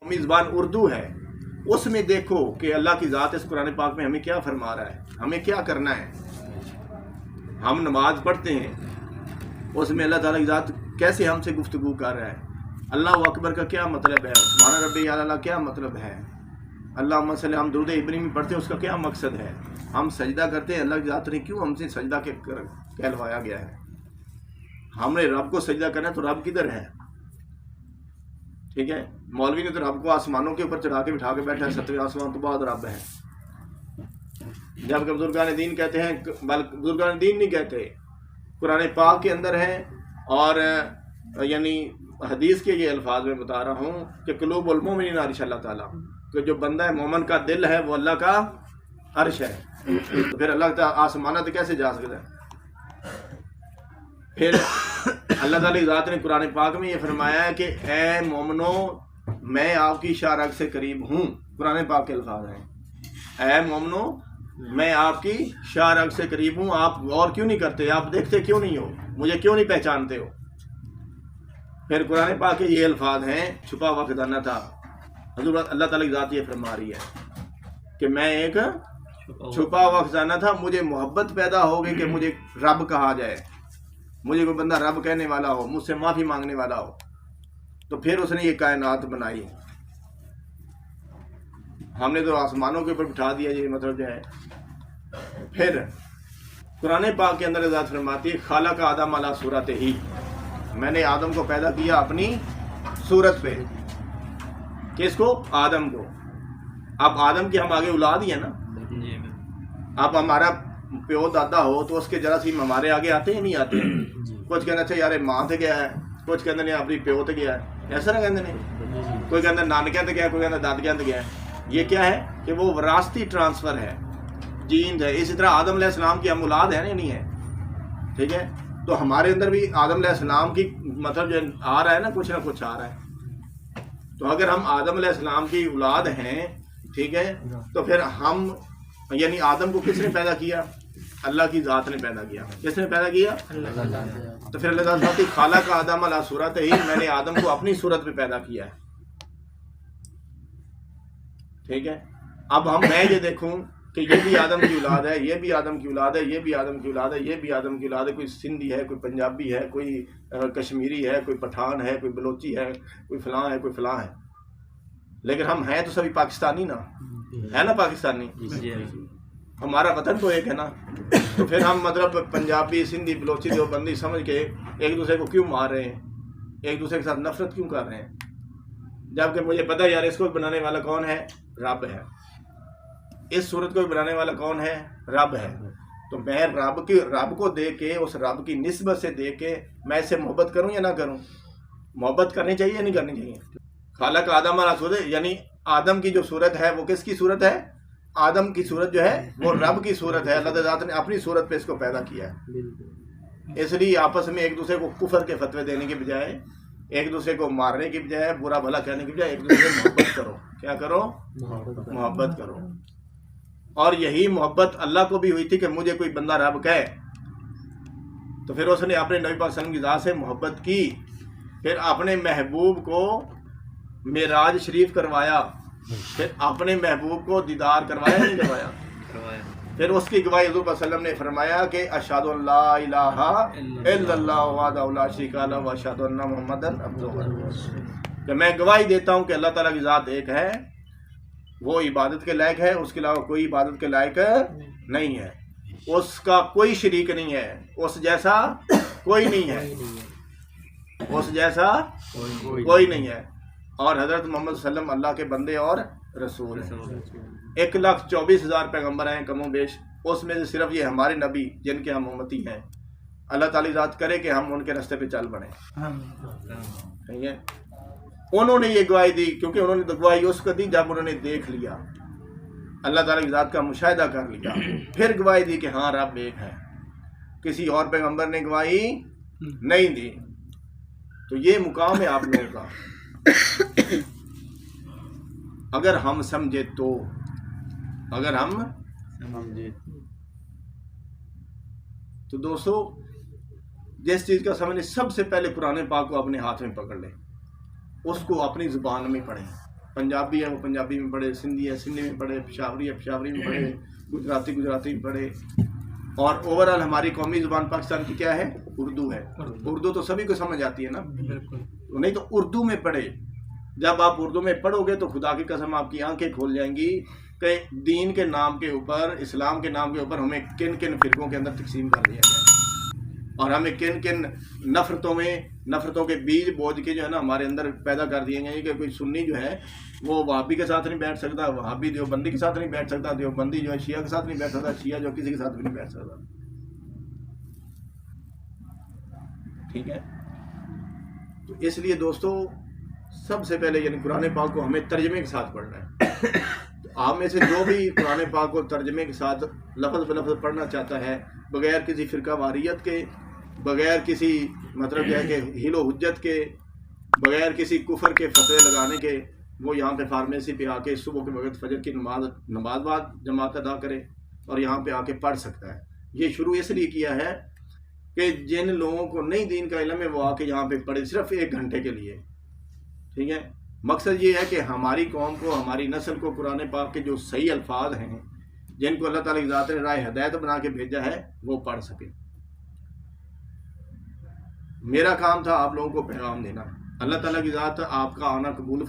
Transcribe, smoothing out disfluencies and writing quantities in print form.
قومی زبان اردو ہے، اس میں دیکھو کہ اللہ کی ذات اس قرآن پاک میں ہمیں کیا فرما رہا ہے، ہمیں کیا کرنا ہے۔ ہم نماز پڑھتے ہیں، اس میں اللہ تعالیٰ کی ذات کیسے ہم سے گفتگو کر رہا ہے، اللہ اکبر کا کیا مطلب ہے، سبحان ربی اعلیٰ کیا مطلب ہے، اللہم صلی، ہم درود ابراہیمی پڑھتے ہیں اس کا کیا مقصد ہے، ہم سجدہ کرتے ہیں، اللہ کی ذات نے کیوں ہم سے سجدہ کہلوایا گیا ہے، ہم نے رب کو سجدہ کرنا ہے تو رب کدھر ہے؟ ٹھیک ہے، مولوی نے تو رب کو آسمانوں کے اوپر چڑھا کے بٹھا کے بیٹھا ہے، 7ویں آسمان تو بعد رب ہے، جبکہ بزرگان دین کہتے ہیں، بلکہ بزرگان دین نہیں کہتے، قرآن پاک کے اندر ہے، اور یعنی حدیث کے یہ الفاظ میں بتا رہا ہوں کہ قلوب المؤمنین عرش اللہ تعالیٰ، کہ جو بندہ مومن کا دل ہے وہ اللہ کا عرش ہے، تو پھر اللہ تعالیٰ آسمانہ تو کیسے جا سکتا ہے؟ پھر اللہ تعالیٰ کی ذات نے قرآن پاک میں یہ فرمایا ہے کہ اے مومنو میں آپ کی شارک سے قریب ہوں، قرآن پاک کے الفاظ ہیں، اے مومنو میں آپ کی شارک سے قریب ہوں، آپ غور کیوں نہیں کرتے، آپ دیکھتے کیوں نہیں ہو، مجھے کیوں نہیں پہچانتے ہو؟ پھر قرآن پاک کے یہ الفاظ ہیں، چھپا ہوا خزانہ تھا، حضور اللہ تعالیٰ کی ذات یہ فرما رہی ہے کہ میں ایک چھپا ہوا خزانہ تھا، مجھے محبت پیدا ہو گئی کہ مجھے رب کہا جائے، مجھے کوئی بندہ رب کہنے والا ہو، مجھ سے معافی مانگنے والا ہو، تو پھر اس نے یہ کائنات بنائی، ہم نے تو آسمانوں کے اوپر بٹھا دیا، یہ مطلب جو ہے۔ پھر قرآن پاک کے اندر ذات فرماتی ہے خالق آدم علی صورت ہی، میں نے آدم کو پیدا کیا اپنی صورت پہ، کس کو؟ آدم کو۔ اب آدم کی ہم آگے اولاد ہی ہے نا، اب ہمارا پیو دادا ہو تو اس کے جراثیم ہمارے آگے آتے ہیں نہیں آتے؟ کچھ کہنا اچھا یار ماں تے گیا ہے، کچھ کہتے ہیں اپنی پیو تے گیا ہے، ایسا نہ کہتے ہیں، کوئی کہتا نانکیاں تے گیا ہے، کوئی کہتا دادکیاں تے گیا ہے۔ یہ کیا ہے کہ وہ وراثتی ٹرانسفر ہے، جینز ہے۔ اسی طرح آدم علیہ السلام کی ہم اولاد ہے نا، نہیں ہے؟ ٹھیک ہے، تو ہمارے اندر بھی آدم علیہ السلام کی مطلب جو آ رہا ہے نا، کچھ نہ کچھ آ رہا ہے۔ تو اگر ہم آدم علیہ السلام کی اولاد ہیں، ٹھیک ہے، تو پھر ہم یعنی آدم کو کس نے پیدا کیا؟ اللہ کی ذات نے پیدا کیا۔ کس نے پیدا کیا؟ تو پھر اللہ تعالیٰ کی خالق آدم علی صورت ہی، میں نے آدم کو اپنی صورت پہ پیدا کیا ہے، ٹھیک ہے۔ اب میں یہ دیکھوں کہ یہ بھی آدم کی اولاد ہے، یہ بھی آدم کی اولاد ہے، یہ بھی آدم کی اولاد ہے، یہ بھی آدم کی اولاد ہے، کوئی سندھی ہے، کوئی پنجابی ہے، کوئی کشمیری ہے، کوئی پٹھان ہے، کوئی بلوچی ہے، کوئی فلاں ہے، کوئی فلاں ہے، لیکن ہم ہیں تو سبھی پاکستانی نا، ہے نا پاکستانی، ہمارا وطن تو ایک ہے نا۔ تو پھر ہم مطلب پنجابی، سندھی، بلوچی، دیوبندی سمجھ کے ایک دوسرے کو کیوں مار رہے ہیں، ایک دوسرے کے ساتھ نفرت کیوں کر رہے ہیں، جبکہ مجھے پتہ ہے یار اس کو بنانے والا کون ہے؟ رب ہے۔ اس صورت کو بنانے والا کون ہے؟ رب ہے۔ تو میں رب کو دیکھ کے، اس رب کی نسبت سے دیکھ کے میں اس سے محبت کروں یا نہ کروں؟ محبت کرنی چاہیے یا نہیں کرنی چاہیے؟ خالق آدم علی صورت، یعنی آدم کی جو صورت ہے وہ کس کی صورت ہے؟ آدم کی صورت جو ہے وہ رب کی صورت ہے، اللہ تعالیٰ نے اپنی صورت پہ اس کو پیدا کیا ہے۔ اس لیے آپس میں ایک دوسرے کو کفر کے فتوے دینے کے بجائے، ایک دوسرے کو مارنے کی بجائے، برا بھلا کہنے کی بجائے ایک دوسرے سے محبت کرو۔ کیا کرو؟ محبت کرو۔ اور یہی محبت اللہ کو بھی ہوئی تھی کہ مجھے کوئی بندہ رب کہے، تو پھر اس نے اپنے نبی پاک صلی اللہ علیہ وسلم کی ذات سے محبت کی، پھر اپنے محبوب کو معراج شریف کروایا، پھر اپنے محبوب کو دیدار کروایا نہیں کروایا؟ پھر اس کی گواہی حضور صلی اللہ علیہ وسلم نے فرمایا کہ اشہد ان لا الہ الا اللہ وحدہ لا شریک لہ واشہد ان محمدا عبدہ ورسولہ، کہ میں گواہی دیتا ہوں کہ اللہ تعالیٰ کی ذات ایک ہے، وہ عبادت کے لائق ہے، اس کے علاوہ کوئی عبادت کے لائق نہیں ہے، اس کا کوئی شریک نہیں ہے، اس جیسا کوئی نہیں ہے، اس جیسا کوئی نہیں ہے، اور حضرت محمد صلی اللہ علیہ وسلم اللہ کے بندے اور رسول ہیں۔ 1,24,000 پیغمبر ہیں کم و بیش، اس میں سے صرف یہ ہمارے نبی جن کے ہم امتی ہیں، اللہ تعالی ذات کرے کہ ہم ان کے راستے پہ چل پڑیں، ٹھیک ہے۔ انہوں نے یہ گواہی دی، کیونکہ انہوں نے تو گواہی اس کو دی جب انہوں نے دیکھ لیا، اللہ تعالیٰ کی ذات کا مشاہدہ کر لیا، پھر گواہی دی کہ ہاں رب ایک ہے۔ کسی اور پیغمبر نے گواہی نہیں دی۔ تو یہ مقام ہے آپ لوگوں کا، اگر ہم سمجھے تو، اگر ہم سمجھے تو دوستو جس چیز کا سمجھنے، سب سے پہلے قرآن پاک کو اپنے ہاتھ میں پکڑ لیں، اس کو اپنی زبان میں پڑھیں، پنجابی ہے وہ پنجابی میں پڑھے، سندھی ہے سندھی میں پڑھے، پشاوری ہے پشاوری میں پڑھے، گجراتی گجراتی میں پڑھے. اور اوورآل ہماری قومی زبان پاکستان کی کیا ہے؟ اردو ہے. اردو تو سبھی کو سمجھ آتی ہے نا، نہیں تو اردو میں پڑھے. جب آپ اردو میں پڑھو گے تو خدا کی قسم آپ کی آنکھیں کھول جائیں گی کہ دین کے نام کے اوپر، اسلام کے نام کے اوپر ہمیں کن کن فرقوں کے اندر تقسیم کر دیا گیا اور ہمیں کن کن نفرتوں کے بیج بوجھ کے جو ہے نا ہمارے اندر پیدا کر دیے گئے کہ کوئی سنی جو ہے وہ وہابی کے ساتھ نہیں بیٹھ سکتا، وہابی دیوبندی کے ساتھ نہیں بیٹھ سکتا، دیوبندی جو ہے شیعہ کے ساتھ نہیں بیٹھ سکتا، شیعہ جو کسی کے ساتھ بھی نہیں بیٹھ سکتا. ٹھیک ہے، تو اس لیے دوستو سب سے پہلے یعنی قرآن پاک کو ہمیں ترجمے کے ساتھ پڑھنا ہے. آپ میں سے جو بھی قرآن پاک کو ترجمے کے ساتھ لفظ بلفظ پڑھنا چاہتا ہے بغیر کسی فرقہ واریت کے، بغیر کسی مطلب یہ ہے کہ حیل و حجت کے، بغیر کسی کفر کے فتوے لگانے کے، وہ یہاں پہ فارمیسی پہ آ کے صبح کے وقت فجر کی نماز بعد جماعت ادا کرے اور یہاں پہ آ کے پڑھ سکتا ہے. یہ شروع اس لیے کیا ہے کہ جن لوگوں کو نہیں دین کا علم ہے وہ آ کے یہاں پہ پڑھے صرف 1 گھنٹے کے لیے. ٹھیک ہے، مقصد یہ ہے کہ ہماری قوم کو، ہماری نسل کو قرآن پاک کے جو صحیح الفاظ ہیں جن کو اللہ تعالیٰ کی ذات نے راہ ہدایت بنا کے بھیجا ہے وہ پڑھ سکے. میرا کام تھا آپ لوگوں کو پیغام دینا. اللہ تعالیٰ کی ذات آپ کا آنا قبول